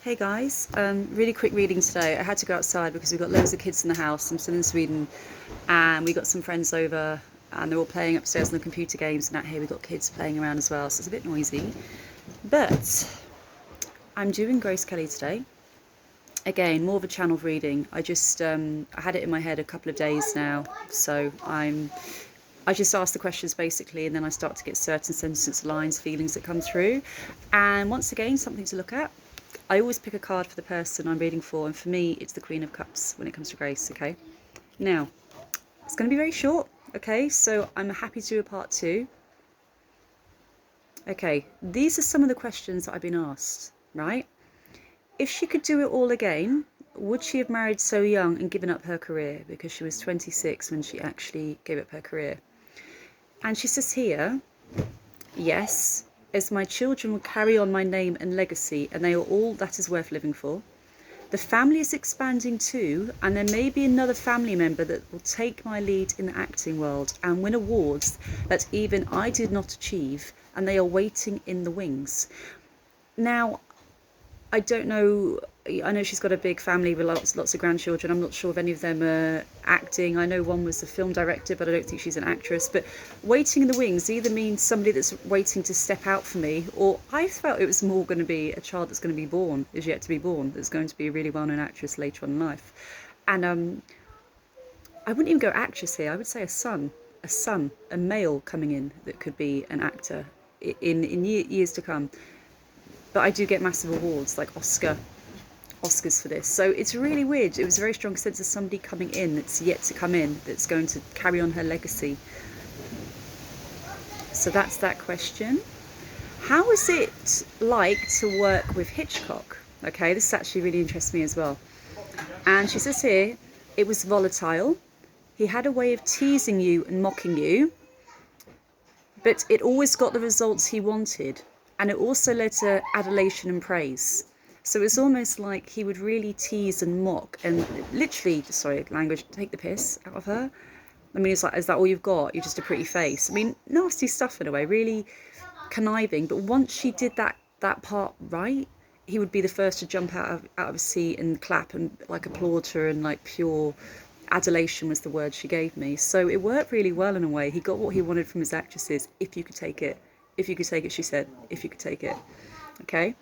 Hey guys, really quick reading today. I had to go outside because we've got loads of kids in the house. I'm still in Sweden, and we got some friends over, and they're all playing upstairs on the computer games. And out here we've got kids playing around as well, so it's a bit noisy. But I'm doing Grace Kelly today. Again, more of a channel reading. I had it in my head a couple of days now, so I just ask the questions basically, and then I start to get certain sentences, lines, feelings that come through. And once again, something to look at. I always pick a card for the person I'm reading for, and for me, it's the Queen of Cups when it comes to Grace, okay? Now, it's going to be very short, okay? So I'm happy to do a part two. Okay, these are some of the questions that I've been asked, right? If she could do it all again, would she have married so young and given up her career? Because she was 26 when she actually gave up her career. And she says here, yes, as my children will carry on my name and legacy, and they are all that is worth living for. The family is expanding too, and there may be another family member that will take my lead in the acting world and win awards that even I did not achieve, and they are waiting in the wings. Now, I don't know. I know she's got a big family with lots of grandchildren. I'm not sure if any of them are acting. I know one was a film director, but I don't think she's an actress. But waiting in the wings either means somebody that's waiting to step out for me, or I felt it was more going to be a child that's going to be born, is yet to be born, that's going to be a really well-known actress later on in life. And I wouldn't even go actress here. I would say a male coming in that could be an actor in years to come. But I do get massive awards like Oscars for this. So it's really weird. It was a very strong sense of somebody coming in that's yet to come in, that's going to carry on her legacy. So that's that question. How is it like to work with Hitchcock? Okay, this actually really interests me as well. And she says here, it was volatile. He had a way of teasing you and mocking you, but it always got the results he wanted. And it also led to adulation and praise. So it's almost like he would really tease and mock and literally, sorry, language, take the piss out of her. I mean, it's like, is that all you've got? You're just a pretty face. I mean, nasty stuff in a way, really conniving. But once she did that part right, he would be the first to jump out of his seat and clap and like applaud her, and like pure adulation was the word she gave me. So it worked really well in a way. He got what he wanted from his actresses, if you could take it. If you could take it, she said, if you could take it. Okay.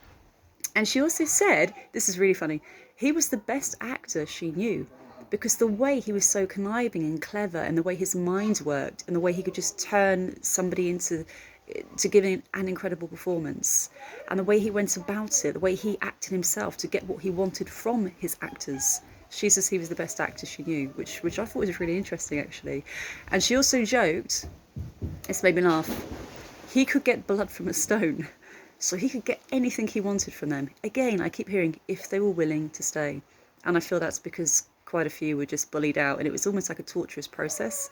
And she also said, this is really funny, he was the best actor she knew, because the way he was so conniving and clever, and the way his mind worked, and the way he could just turn somebody into to giving an incredible performance, and the way he went about it, the way he acted himself to get what he wanted from his actors. She says he was the best actor she knew, which I thought was really interesting actually. And she also joked, this made me laugh, he could get blood from a stone. So he could get anything he wanted from them. Again, I keep hearing, if they were willing to stay. And I feel that's because quite a few were just bullied out, and it was almost like a torturous process,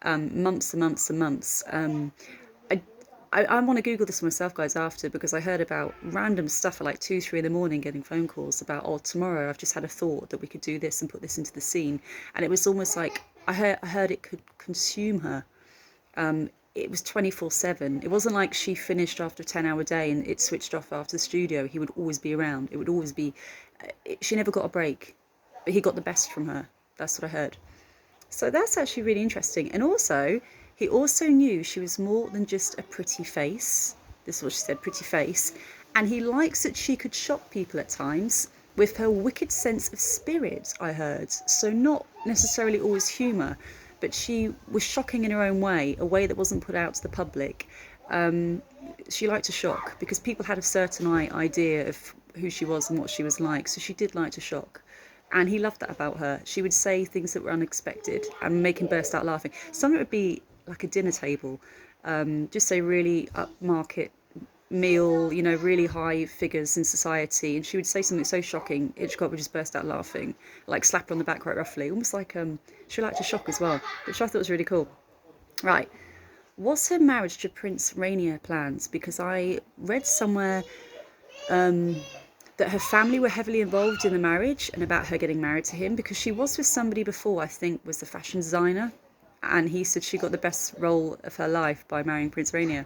months and months and months. I want to Google this myself, guys, after, because I heard about random stuff at like 2, 3 in the morning, getting phone calls about, oh, tomorrow I've just had a thought that we could do this and put this into the scene. And it was almost like, I heard it could consume her. It was 24/7. It wasn't like she finished after a 10-hour day and it switched off after the studio. He would always be around. It would always be, she never got a break, but he got the best from her. That's what I heard. So that's actually really interesting. And also, he also knew she was more than just a pretty face. This is what she said, pretty face. And he likes that she could shock people at times with her wicked sense of spirit, I heard. So not necessarily always humour, but she was shocking in her own way, a way that wasn't put out to the public. She liked to shock because people had a certain idea of who she was and what she was like. So she did like to shock. And he loved that about her. She would say things that were unexpected and make him burst out laughing. Some of it would be like a dinner table, just say really upmarket meal, you know, really high figures in society, and she would say something so shocking, Hitchcock would just burst out laughing, like slap her on the back quite roughly, almost like she liked to shock as well, which I thought was really cool. Right, was her marriage to Prince Rainier planned? Because I read somewhere that her family were heavily involved in the marriage and about her getting married to him, because she was with somebody before, I think was the fashion designer, and he said she got the best role of her life by marrying Prince Rainier.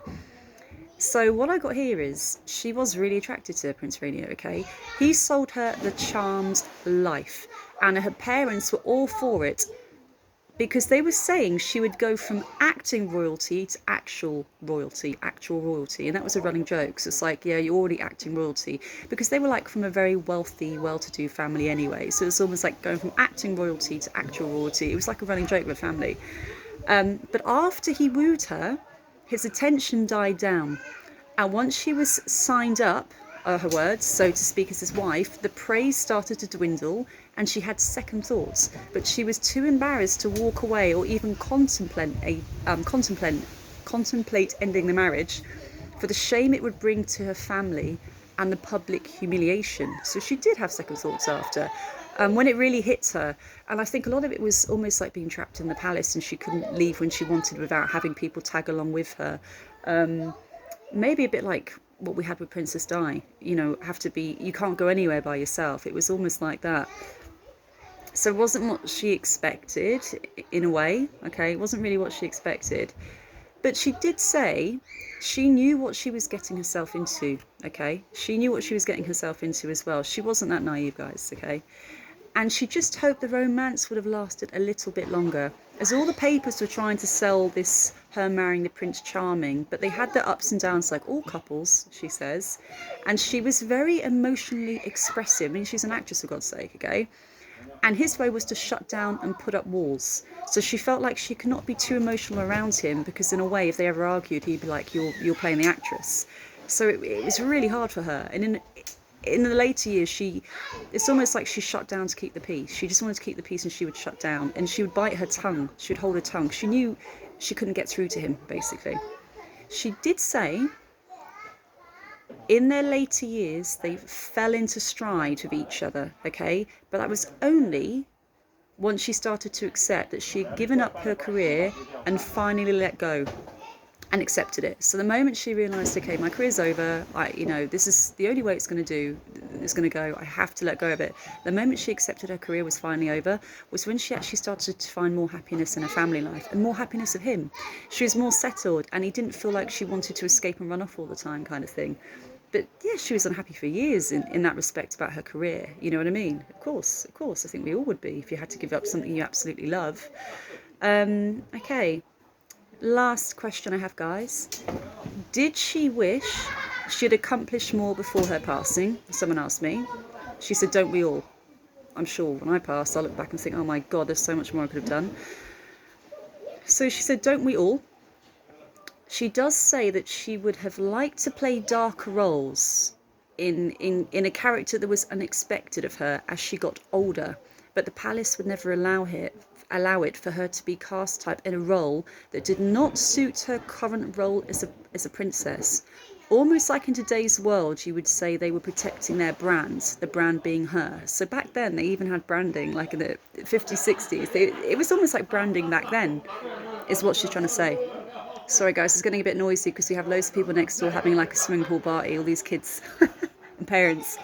So what I got here is she was really attracted to Prince Rainier, okay? He sold her the charmed life, and her parents were all for it because they were saying she would go from acting royalty to actual royalty, and that was a running joke. So it's like, yeah, you're already acting royalty, because they were like from a very wealthy, well-to-do family anyway. So it's almost like going from acting royalty to actual royalty. It was like a running joke with the family. But after he wooed her, his attention died down. And once she was signed up, her words, so to speak, as his wife, the praise started to dwindle and she had second thoughts. But she was too embarrassed to walk away or even contemplate ending the marriage for the shame it would bring to her family and the public humiliation. So she did have second thoughts after. When it really hit her, and I think a lot of it was almost like being trapped in the palace and she couldn't leave when she wanted without having people tag along with her. Maybe a bit like what we had with Princess Di, you know, you can't go anywhere by yourself. It was almost like that. So it wasn't what she expected, in a way, okay? It wasn't really what she expected. But she did say she knew what she was getting herself into, okay? She knew what she was getting herself into as well. She wasn't that naive, guys, okay? And she just hoped the romance would have lasted a little bit longer, as all the papers were trying to sell this, her marrying the Prince Charming, but they had their ups and downs like all couples, she says. And she was very emotionally expressive. I mean, she's an actress, for God's sake, okay? And his way was to shut down and put up walls. So she felt like she could not be too emotional around him, because in a way, if they ever argued, he'd be like, you're playing the actress. So it was really hard for her. And in the later years, it's almost like she shut down to keep the peace. She just wanted to keep the peace, and she would shut down, and she would bite her tongue. She would hold her tongue. She knew she couldn't get through to him, basically. She did say in their later years, they fell into stride with each other, okay? But that was only once she started to accept that she had given up her career and finally let go and accepted it. So the moment she realised, okay, my career's over, this is the only way it's going to go, I have to let go of it. The moment she accepted her career was finally over was when she actually started to find more happiness in her family life and more happiness of him. She was more settled, and he didn't feel like she wanted to escape and run off all the time, kind of thing. But yeah, she was unhappy for years in that respect about her career. You know what I mean? Of course. I think we all would be if you had to give up something you absolutely love. Okay. Last question I have, guys. Did she wish she had accomplished more before her passing? Someone asked me. She said, don't we all? I'm sure when I pass, I'll look back and think, oh my God, there's so much more I could have done. So she said, don't we all? She does say that she would have liked to play darker roles in a character that was unexpected of her as she got older, but the palace would never allow it for her to be cast type in a role that did not suit her current role as a princess. Almost like in today's world, you would say they were protecting their brands, the brand being her. So back then, they even had branding, like in the 50s, 60s. It was almost like branding back then, is what she's trying to say. Sorry guys, it's getting a bit noisy because we have loads of people next door having like a swimming pool party, all these kids and parents.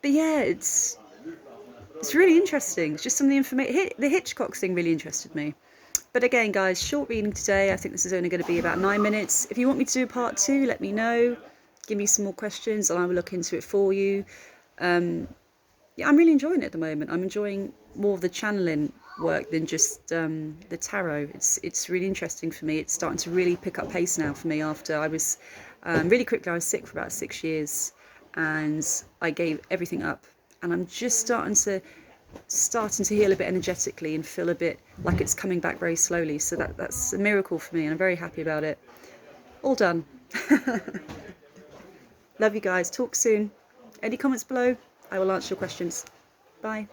But yeah, it's really interesting. It's just some of the information. The Hitchcock thing really interested me. But again, guys, short reading today. I think this is only going to be about 9 minutes. If you want me to do a part 2, let me know. Give me some more questions and I will look into it for you. Yeah, I'm really enjoying it at the moment. I'm enjoying more of the channeling work than just the tarot. It's really interesting for me. It's starting to really pick up pace now for me after I was really quickly. I was sick for about 6 years and I gave everything up, and I'm just starting to heal a bit energetically and feel a bit like it's coming back very slowly. So that's a miracle for me, and I'm very happy about it. All done. Love you guys. Talk soon. Any comments below? I will answer your questions. Bye.